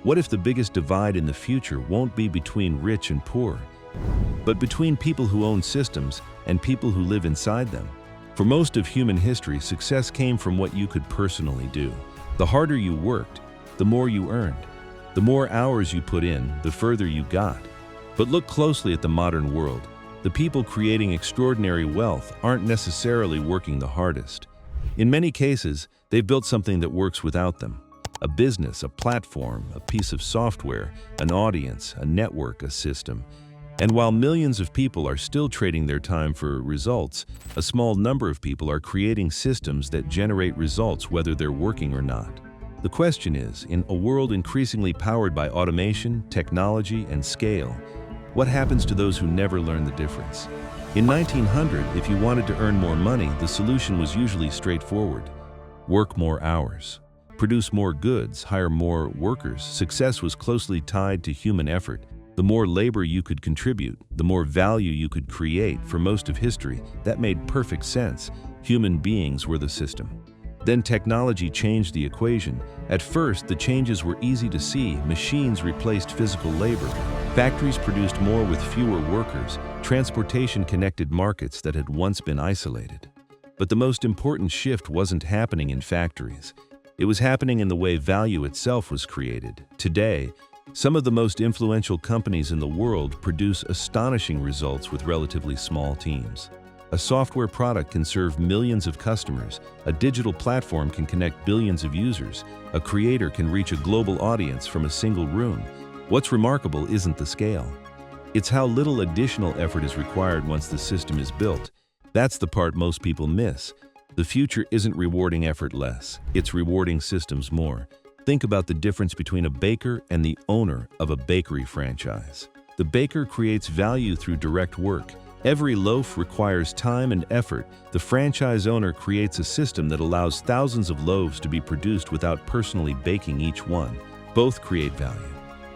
What if the biggest divide in the future won't be between rich and poor, but between people who own systems and people who live inside them? For most of human history, success came from what you could personally do. The harder you worked, the more you earned. The more hours you put in, the further you got. But look closely at the modern world. The people creating extraordinary wealth aren't necessarily working the hardest. In many cases, they've built something that works without them. A business, a platform, a piece of software, an audience, a network, a system. And while millions of people are still trading their time for results, a small number of people are creating systems that generate results whether they're working or not. The question is, in a world increasingly powered by automation, technology, and scale, what happens to those who never learn the difference? In 1900, if you wanted to earn more money, the solution was usually straightforward. Work more hours. Produce more goods, hire more workers. Success was closely tied to human effort. The more labor you could contribute, the more value you could create. For most of history, that made perfect sense. Human beings were the system. Then technology changed the equation. At first, the changes were easy to see. Machines replaced physical labor. Factories produced more with fewer workers. Transportation connected markets that had once been isolated. But the most important shift wasn't happening in factories. It was happening in the way value itself was created. Today, some of the most influential companies in the world produce astonishing results with relatively small teams. A software product can serve millions of customers. A digital platform can connect billions of users. A creator can reach a global audience from a single room. What's remarkable isn't the scale. It's how little additional effort is required once the system is built. That's the part most people miss. The future isn't rewarding effort less. It's rewarding systems more. Think about the difference between a baker and the owner of a bakery franchise. The baker creates value through direct work. Every loaf requires time and effort. The franchise owner creates a system that allows thousands of loaves to be produced without personally baking each one. Both create value,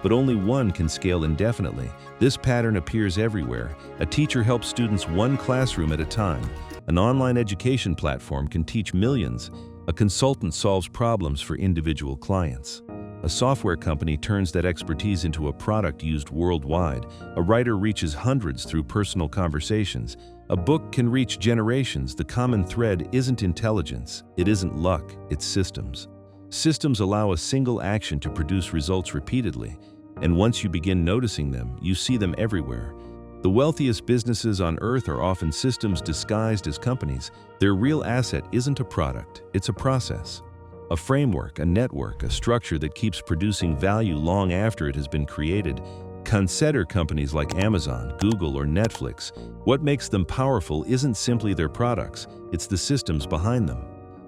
but only one can scale indefinitely. This pattern appears everywhere. A teacher helps students one classroom at a time. An online education platform can teach millions. A consultant solves problems for individual clients. A software company turns that expertise into a product used worldwide. A writer reaches hundreds through personal conversations. A book can reach generations. The common thread isn't intelligence. It isn't luck. It's systems. Systems allow a single action to produce results repeatedly. And once you begin noticing them, you see them everywhere. The wealthiest businesses on earth are often systems disguised as companies. Their real asset isn't a product, it's a process. A framework, a network, a structure that keeps producing value long after it has been created. Consider companies like Amazon, Google, or Netflix. What makes them powerful isn't simply their products, it's the systems behind them.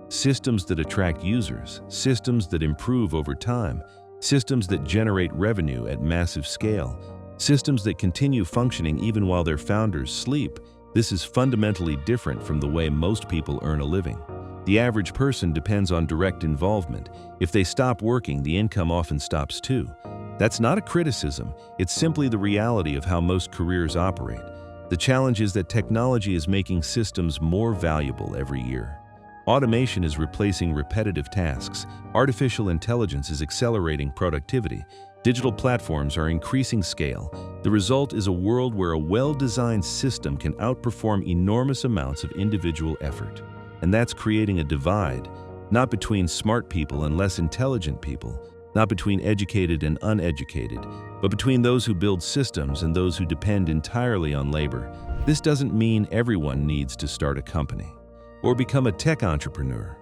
Systems that attract users, systems that improve over time, systems that generate revenue at massive scale, systems that continue functioning even while their founders sleep. This is fundamentally different from the way most people earn a living. The average person depends on direct involvement. If they stop working, the income often stops too. That's not a criticism, it's simply the reality of how most careers operate. The challenge is that technology is making systems more valuable every year. Automation is replacing repetitive tasks. Artificial intelligence is accelerating productivity. Digital platforms are increasing scale. The result is a world where a well-designed system can outperform enormous amounts of individual effort. And that's creating a divide, not between smart people and less intelligent people, not between educated and uneducated, but between those who build systems and those who depend entirely on labor. This doesn't mean everyone needs to start a company or become a tech entrepreneur.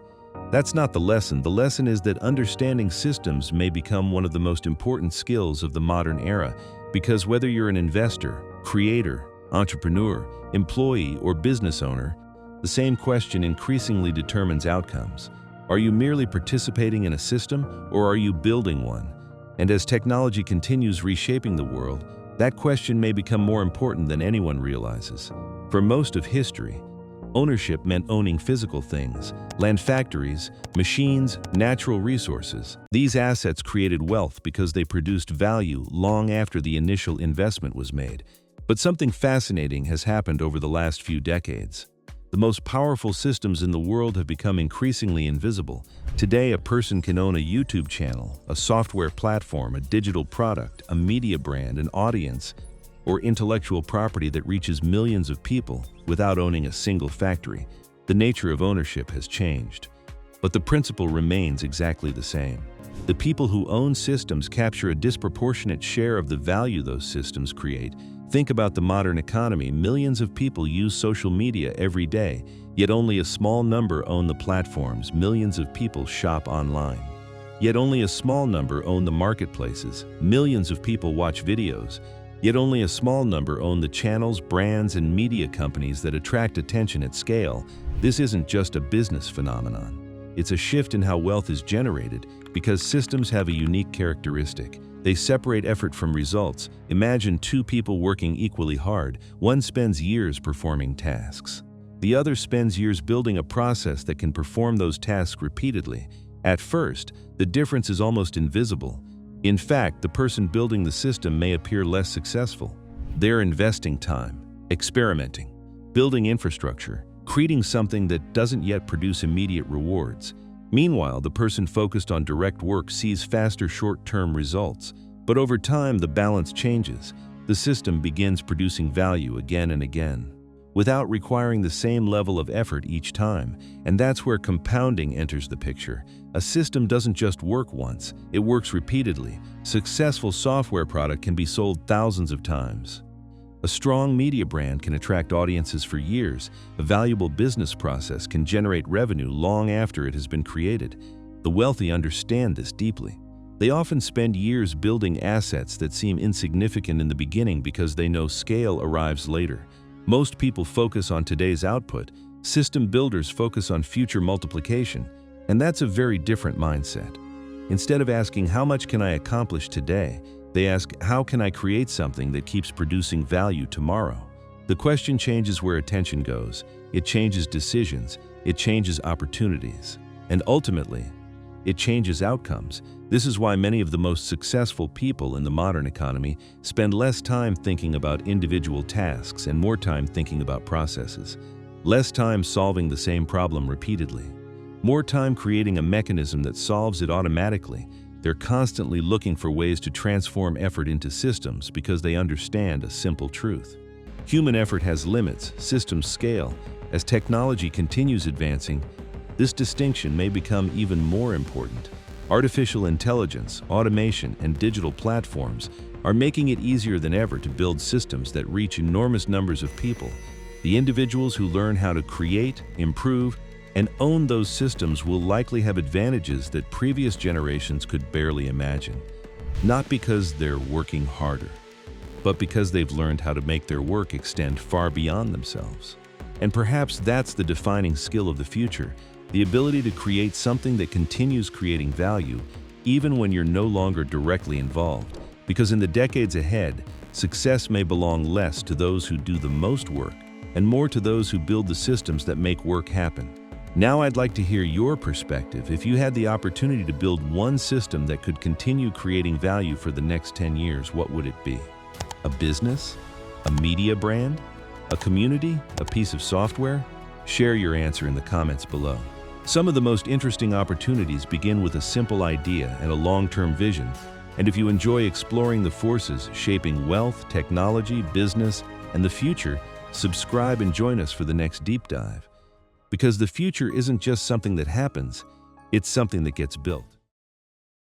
That's not the lesson. The lesson is that understanding systems may become one of the most important skills of the modern era, because whether you're an investor, creator, entrepreneur, employee, or business owner, the same question increasingly determines outcomes. Are you merely participating in a system, or are you building one? And as technology continues reshaping the world, that question may become more important than anyone realizes. For most of history, ownership meant owning physical things, land, factories, machines, natural resources. These assets created wealth because they produced value long after the initial investment was made. But something fascinating has happened over the last few decades. The most powerful systems in the world have become increasingly invisible. Today, a person can own a YouTube channel, a software platform, a digital product, a media brand, an audience, or intellectual property that reaches millions of people without owning a single factory. The nature of ownership has changed, but the principle remains exactly the same. The people who own systems capture a disproportionate share of the value those systems create. Think about the modern economy. Millions of people use social media every day, yet only a small number own the platforms. Millions of people shop online, yet only a small number own the marketplaces. Millions of people watch videos, yet only a small number own the channels, brands, and media companies that attract attention at scale. This isn't just a business phenomenon. It's a shift in how wealth is generated because systems have a unique characteristic. They separate effort from results. Imagine two people working equally hard. One spends years performing tasks. The other spends years building a process that can perform those tasks repeatedly. At first, the difference is almost invisible. In fact, the person building the system may appear less successful. They're investing time, experimenting, building infrastructure, creating something that doesn't yet produce immediate rewards. Meanwhile, the person focused on direct work sees faster short-term results. But over time, the balance changes. The system begins producing value again and again, without requiring the same level of effort each time. And that's where compounding enters the picture. A system doesn't just work once, it works repeatedly. Successful software product can be sold thousands of times. A strong media brand can attract audiences for years. A valuable business process can generate revenue long after it has been created. The wealthy understand this deeply. They often spend years building assets that seem insignificant in the beginning because they know scale arrives later. Most people focus on today's output. System builders focus on future multiplication. And that's a very different mindset. Instead of asking, how much can I accomplish today? They ask, how can I create something that keeps producing value tomorrow? The question changes where attention goes. It changes decisions. It changes opportunities. And ultimately, it changes outcomes. This is why many of the most successful people in the modern economy spend less time thinking about individual tasks and more time thinking about processes. Less time solving the same problem repeatedly. More time creating a mechanism that solves it automatically. They're constantly looking for ways to transform effort into systems because they understand a simple truth. Human effort has limits, systems scale. As technology continues advancing, this distinction may become even more important. Artificial intelligence, automation, and digital platforms are making it easier than ever to build systems that reach enormous numbers of people. The individuals who learn how to create, improve, and own those systems will likely have advantages that previous generations could barely imagine. Not because they're working harder, but because they've learned how to make their work extend far beyond themselves. And perhaps that's the defining skill of the future, the ability to create something that continues creating value even when you're no longer directly involved. Because in the decades ahead, success may belong less to those who do the most work and more to those who build the systems that make work happen. Now I'd like to hear your perspective. If you had the opportunity to build one system that could continue creating value for the next 10 years, what would it be? A business? A media brand? A community? A piece of software? Share your answer in the comments below. Some of the most interesting opportunities begin with a simple idea and a long-term vision. And if you enjoy exploring the forces shaping wealth, technology, business, and the future, subscribe and join us for the next deep dive. Because the future isn't just something that happens, it's something that gets built.